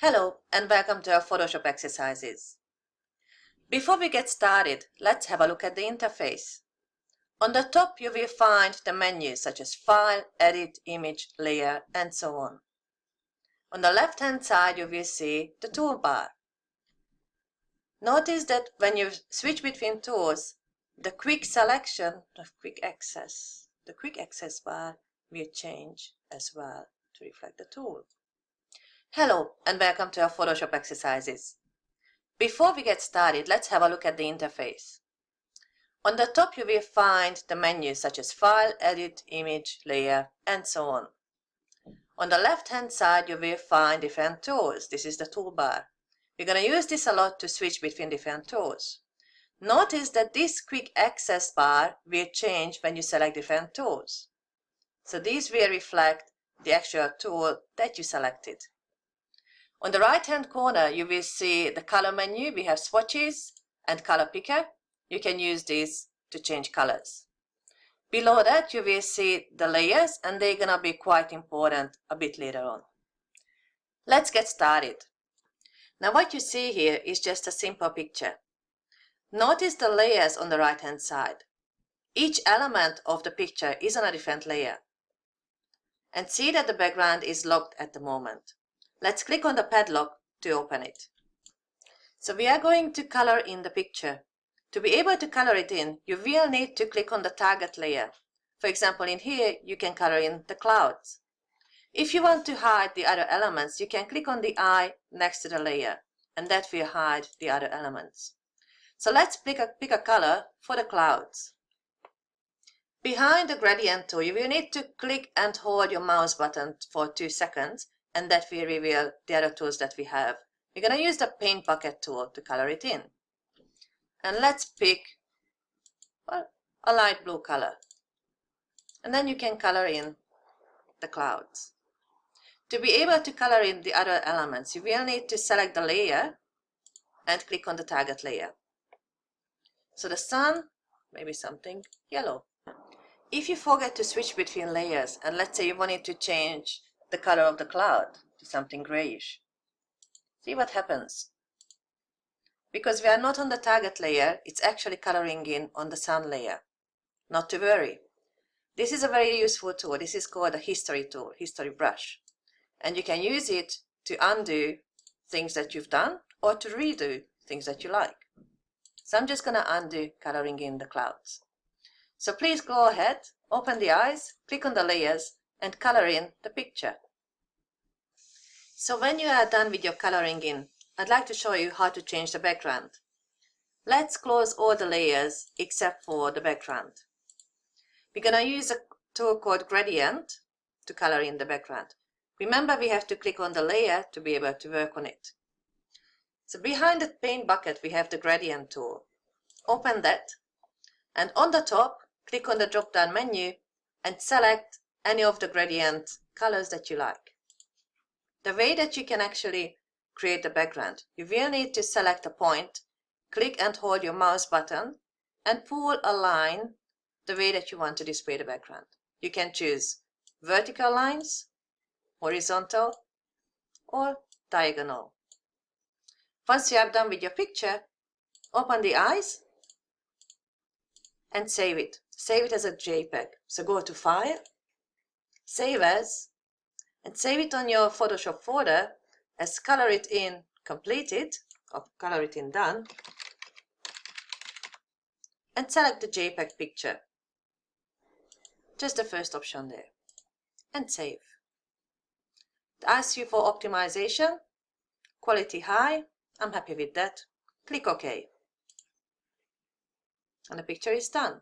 Hello and welcome to our Photoshop exercises. Before we get started, let's have a look at the interface. On the top you will find the menus such as File, Edit, Image, Layer, and so on. On the left hand side you will see the toolbar. Notice that when you switch between tools, the quick access bar will change as well to reflect the tool. Hello and welcome to our Photoshop exercises. Before we get started, let's have a look at the interface. On the top you will find the menus such as File, Edit, Image, Layer, and so on. On the left hand side you will find different tools. This is the toolbar. We're going to use this a lot to switch between different tools. Notice that this quick access bar will change when you select different tools. So these will reflect the actual tool that you selected. On the right hand corner you will see the color menu. We have swatches and color picker. You can use these to change colors. Below that you will see the layers, and they're gonna be quite important a bit later on. Let's get started. Now what you see here is just a simple picture. Notice the layers on the right hand side. Each element of the picture is on a different layer. And see that the background is locked at the moment. Let's click on the padlock to open it. So we are going to color in the picture. To be able to color it in, you will need to click on the target layer. For example, in here you can color in the clouds. If you want to hide the other elements, you can click on the eye next to the layer, and that will hide the other elements. So let's pick a color for the clouds. Behind the gradient tool, you will need to click and hold your mouse button for 2 seconds, and that will reveal the other tools that we have. We're going to use the paint bucket tool to color it in. And let's pick a light blue color. And then you can color in the clouds. To be able to color in the other elements, you will need to select the layer and click on the target layer. So the sun, maybe something yellow. If you forget to switch between layers, and let's say you wanted to change the color of the cloud to something grayish, see what happens. Because we are not on the target layer, it's actually coloring in on the sun layer. Not to worry. This is a very useful tool. This is called a history tool, history brush. And you can use it to undo things that you've done or to redo things that you like. So I'm just going to undo coloring in the clouds. So please go ahead, open the eyes, click on the layers, and color in the picture. So when you are done with your coloring in, I'd like to show you how to change the background. Let's close all the layers except for the background. We're going to use a tool called Gradient to color in the background. Remember, we have to click on the layer to be able to work on it. So behind the paint bucket we have the Gradient tool. Open that, and on the top click on the drop down menu and select any of the gradient colors that you like. The way that you can actually create the background, you will need to select a point, click and hold your mouse button, and pull a line the way that you want to display the background. You can choose vertical lines, horizontal, or diagonal. Once you are done with your picture, open the eyes and save it. Save it as a JPEG. So go to File, Save As, and save it on your Photoshop folder as Colouritin Completed or Colouritin Done, and select the JPEG picture. Just the first option there, and save. It asks you for optimization, quality high. I'm happy with that. Click OK. And the picture is done.